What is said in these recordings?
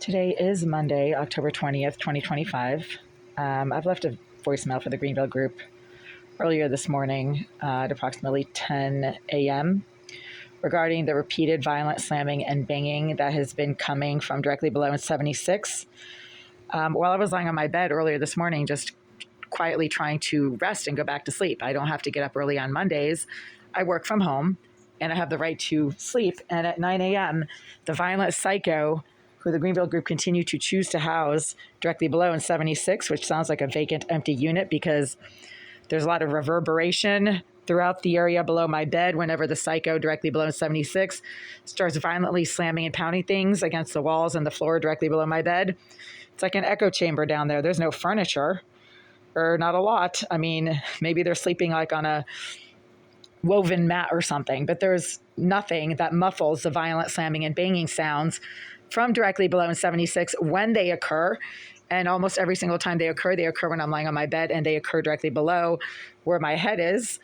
Today is Monday, October 20th, 2025. I've left a voicemail for the Greenville group earlier this morning at approximately 10 a.m. regarding the repeated violent slamming and banging that has been coming from directly below in 76. While I was lying on my bed earlier this morning, just quietly trying to rest and go back to sleep. I don't have to get up early on Mondays. I work from home and I have the right to sleep. And at 9 a.m., the violent psycho who the Greenville group continued to choose to house directly below in 76, which sounds like a vacant, empty unit because there's a lot of reverberation throughout the area below my bed whenever the psycho directly below in 76 starts violently slamming and pounding things against the walls and the floor directly below my bed. It's like an echo chamber down there. There's no furniture, or not a lot. I mean, maybe they're sleeping like on a woven mat or something, but there's nothing that muffles the violent slamming and banging sounds from directly below in 76 when they occur. And almost every single time they occur when I'm lying on my bed, and they occur directly below where my head is.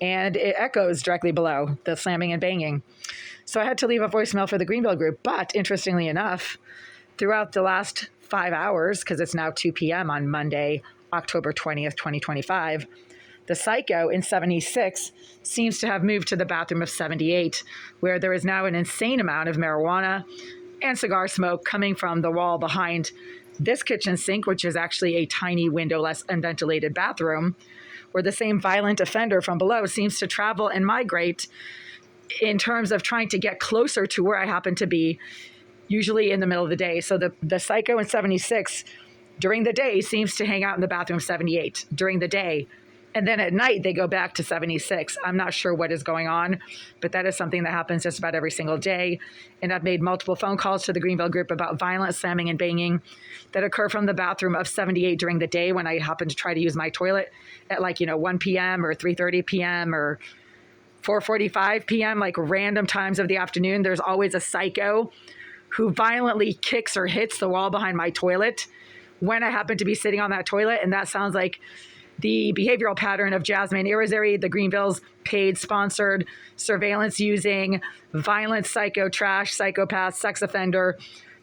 And it echoes directly below the slamming and banging. So I had to leave a voicemail for the Greenville group. But interestingly enough, throughout the last 5 hours, because it's now 2 p.m. on Monday, October 20th, 2025, the psycho in 76 seems to have moved to the bathroom of 78, where there is now an insane amount of marijuana and cigar smoke coming from the wall behind this kitchen sink, which is actually a tiny windowless unventilated bathroom, where the same violent offender from below seems to travel and migrate in terms of trying to get closer to where I happen to be, usually in the middle of the day. So the psycho in 76 during the day seems to hang out in the bathroom of 78 during the day. And then at night, they go back to 76. I'm not sure what is going on, but that is something that happens just about every single day. And I've made multiple phone calls to the Greenville group about violent slamming and banging that occur from the bathroom of 78 during the day when I happen to try to use my toilet at 1 p.m. or 3:30 p.m. or 4:45 p.m., like random times of the afternoon. There's always a psycho who violently kicks or hits the wall behind my toilet when I happen to be sitting on that toilet. And that sounds like the behavioral pattern of Jasmine Irizarry, the Greenville's paid, sponsored, surveillance-using, violent psycho, trash, psychopath, sex offender,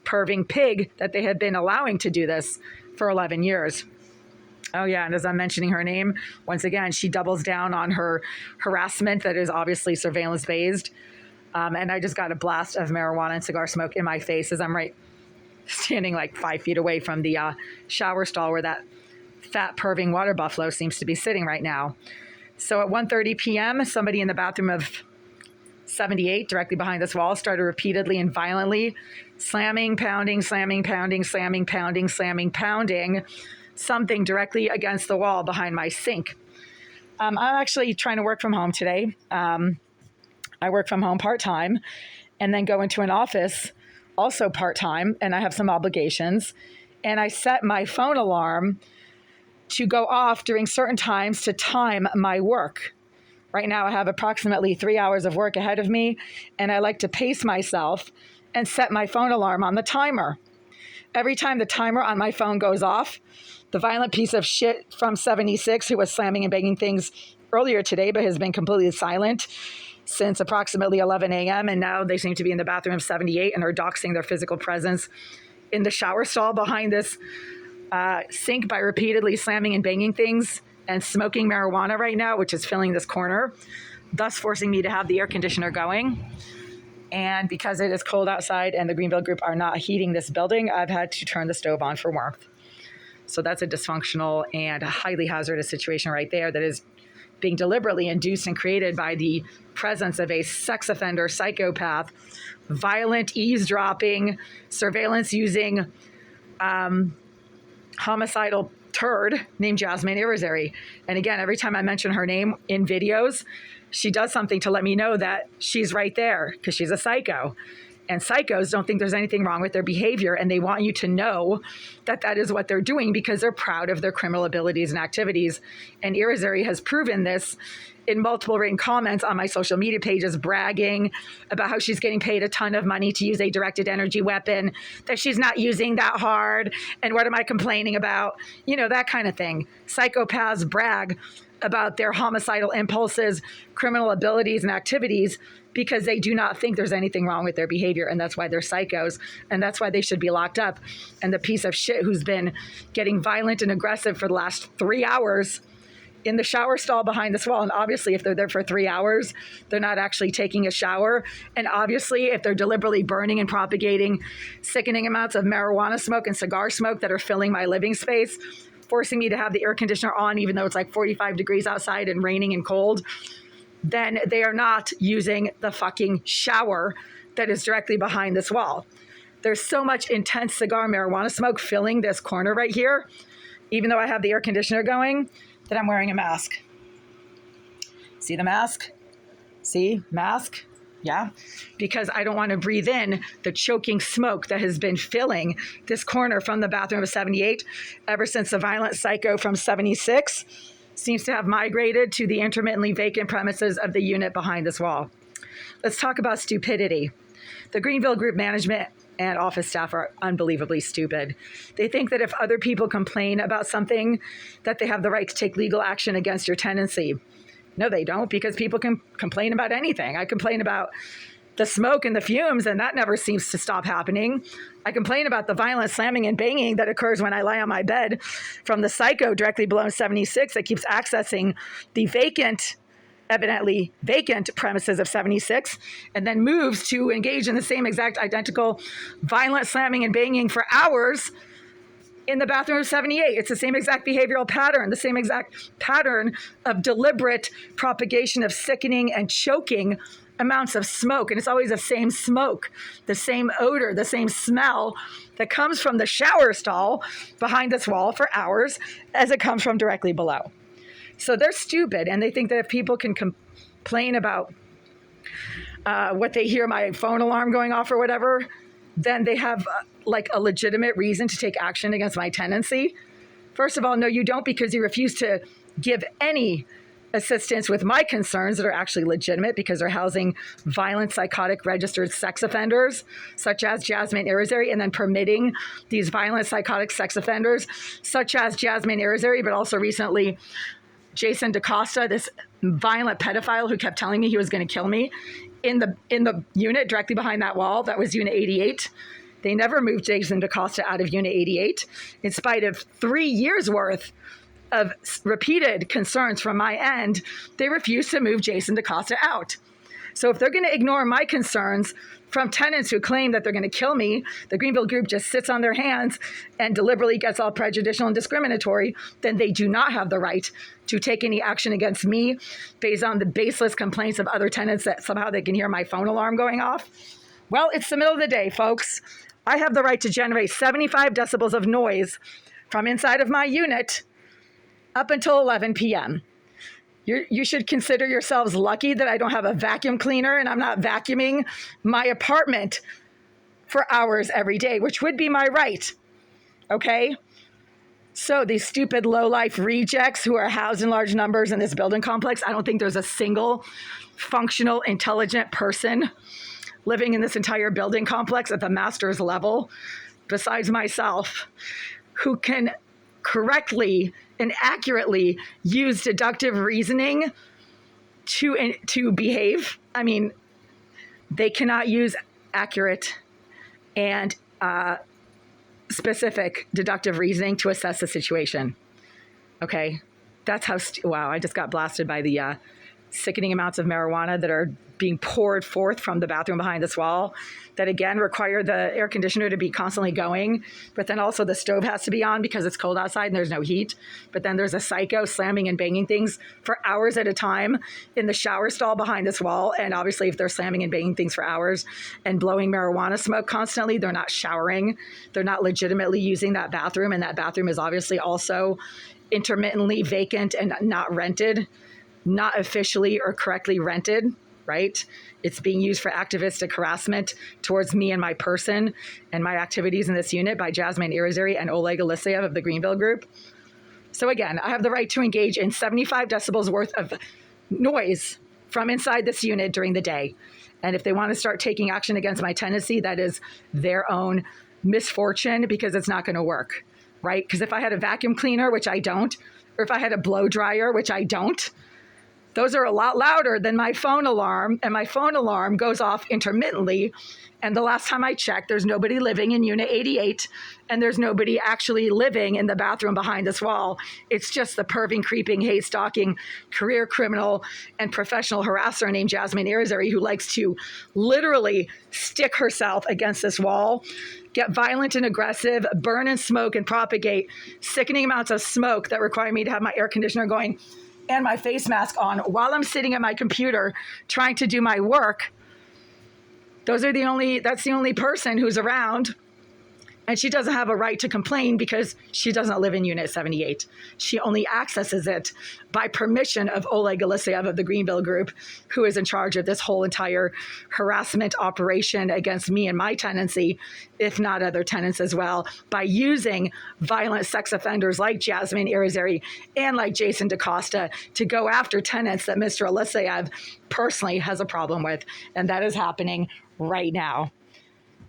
perving pig that they have been allowing to do this for 11 years. Oh, yeah, and as I'm mentioning her name, once again, she doubles down on her harassment that is obviously surveillance-based. And I just got a blast of marijuana and cigar smoke in my face as I'm standing 5 feet away from the shower stall where that fat perving water buffalo seems to be sitting right now. So at 1:30 p.m., somebody in the bathroom of 78 directly behind this wall started repeatedly and violently slamming, pounding, slamming, pounding, slamming, pounding, slamming, pounding something directly against the wall behind my sink. I'm actually trying to work from home today. I work from home part-time and then go into an office also part-time, and I have some obligations. And I set my phone alarm to go off during certain times to time my work. Right now I have approximately 3 hours of work ahead of me, and I like to pace myself and set my phone alarm on the timer. Every time the timer on my phone goes off, the violent piece of shit from 76 who was slamming and banging things earlier today but has been completely silent since approximately 11 a.m. and now they seem to be in the bathroom of 78 and are doxing their physical presence in the shower stall behind this sink by repeatedly slamming and banging things and smoking marijuana right now, which is filling this corner, thus forcing me to have the air conditioner going. And because it is cold outside and the Greenville group are not heating this building, I've had to turn the stove on for warmth. So that's a dysfunctional and highly hazardous situation right there that is being deliberately induced and created by the presence of a sex offender, psychopath, violent, eavesdropping, surveillance using, homicidal turd named Jasmine Irizarry. And again, every time I mention her name in videos, she does something to let me know that she's right there because she's a psycho. And psychos don't think there's anything wrong with their behavior, and they want you to know that that is what they're doing because they're proud of their criminal abilities and activities. And Irizarry has proven this in multiple written comments on my social media pages, bragging about how she's getting paid a ton of money to use a directed energy weapon, that she's not using that hard, and what am I complaining about? You know, that kind of thing. Psychopaths brag about their homicidal impulses, criminal abilities, and activities because they do not think there's anything wrong with their behavior, and that's why they're psychos, and that's why they should be locked up. And the piece of shit who's been getting violent and aggressive for the last 3 hours in the shower stall behind this wall, and obviously if they're there for 3 hours, they're not actually taking a shower, and obviously if they're deliberately burning and propagating sickening amounts of marijuana smoke and cigar smoke that are filling my living space, forcing me to have the air conditioner on even though it's like 45 degrees outside and raining and cold, then they are not using the fucking shower that is directly behind this wall. There's so much intense cigar marijuana smoke filling this corner right here, even though I have the air conditioner going, that I'm wearing a mask. See the mask? See? Mask? Yeah. Because I don't want to breathe in the choking smoke that has been filling this corner from the bathroom of 78 ever since the violent psycho from 76 seems to have migrated to the intermittently vacant premises of the unit behind this wall. Let's talk about stupidity. The Greenville Group management and office staff are unbelievably stupid. They think that if other people complain about something, that they have the right to take legal action against your tenancy. No, they don't, because people can complain about anything. I complain about the smoke and the fumes, and that never seems to stop happening. I complain about the violent slamming and banging that occurs when I lie on my bed from the psycho directly below 76 that keeps accessing the evidently vacant premises of 76, and then moves to engage in the same exact identical violent slamming and banging for hours in the bathroom of 78. It's the same exact behavioral pattern, the same exact pattern of deliberate propagation of sickening and choking amounts of smoke. And it's always the same smoke, the same odor, the same smell that comes from the shower stall behind this wall for hours as it comes from directly below. So they're stupid, and they think that if people can complain about what they hear my phone alarm going off or whatever, then they have like a legitimate reason to take action against my tenancy. First of all, no, you don't, because you refuse to give any assistance with my concerns that are actually legitimate, because they're housing violent, psychotic, registered sex offenders, such as Jasmine Irizarry, and then permitting these violent, psychotic sex offenders, such as Jasmine Irizarry, but also recently Jason DaCosta, this violent pedophile who kept telling me he was going to kill me, in the unit directly behind that wall. That was Unit 88. They never moved Jason DaCosta out of Unit 88, in spite of 3 years worth of repeated concerns from my end. They refused to move Jason DaCosta out. So if they're going to ignore my concerns from tenants who claim that they're going to kill me, the Greenville Group just sits on their hands and deliberately gets all prejudicial and discriminatory, then they do not have the right to take any action against me based on the baseless complaints of other tenants that somehow they can hear my phone alarm going off. Well, it's the middle of the day, folks. I have the right to generate 75 decibels of noise from inside of my unit up until 11 p.m. You should consider yourselves lucky that I don't have a vacuum cleaner and I'm not vacuuming my apartment for hours every day, which would be my right. Okay? So these stupid low-life rejects who are housed in large numbers in this building complex, I don't think there's a single functional, intelligent person living in this entire building complex at the master's level, besides myself, who can correctly and accurately use deductive reasoning to behave. I mean, they cannot use accurate and specific deductive reasoning to assess the situation. Okay, that's how, wow, I just got blasted by the sickening amounts of marijuana that are being poured forth from the bathroom behind this wall that, again, require the air conditioner to be constantly going, but then also the stove has to be on because it's cold outside and there's no heat. But then there's a psycho slamming and banging things for hours at a time in the shower stall behind this wall. And obviously, if they're slamming and banging things for hours and blowing marijuana smoke constantly, they're not showering. They're not legitimately using that bathroom. And that bathroom is obviously also intermittently vacant and not rented, not officially or correctly rented. Right? It's being used for activistic harassment towards me and my person and my activities in this unit by Jasmine Irizarry and Oleg Alisiev of the Greenville Group. So again, I have the right to engage in 75 decibels worth of noise from inside this unit during the day. And if they want to start taking action against my tenancy, that is their own misfortune, because it's not going to work, right? Because if I had a vacuum cleaner, which I don't, or if I had a blow dryer, which I don't, Those are a lot louder than my phone alarm, and my phone alarm goes off intermittently. And the last time I checked, there's nobody living in Unit 88, and there's nobody actually living in the bathroom behind this wall. It's just the perving, creeping, hate stalking, career criminal, and professional harasser named Jasmine Irizarry, who likes to literally stick herself against this wall, get violent and aggressive, burn and smoke and propagate sickening amounts of smoke that require me to have my air conditioner going and my face mask on while I'm sitting at my computer trying to do my work. That's the only person who's around. And she doesn't have a right to complain because she doesn't live in Unit 78. She only accesses it by permission of Oleg Aleseyev of the Greenville Group, who is in charge of this whole entire harassment operation against me and my tenancy, if not other tenants as well, by using violent sex offenders like Jasmine Irizarry and like Jason DaCosta to go after tenants that Mr. Aleseyev personally has a problem with. And that is happening right now.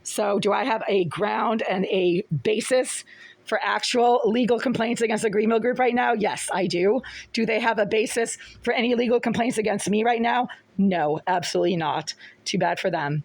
So do I have a ground and a basis for actual legal complaints against the Greenville Group right now? Yes, I do. Do they have a basis for any legal complaints against me right now? No, absolutely not. Too bad for them.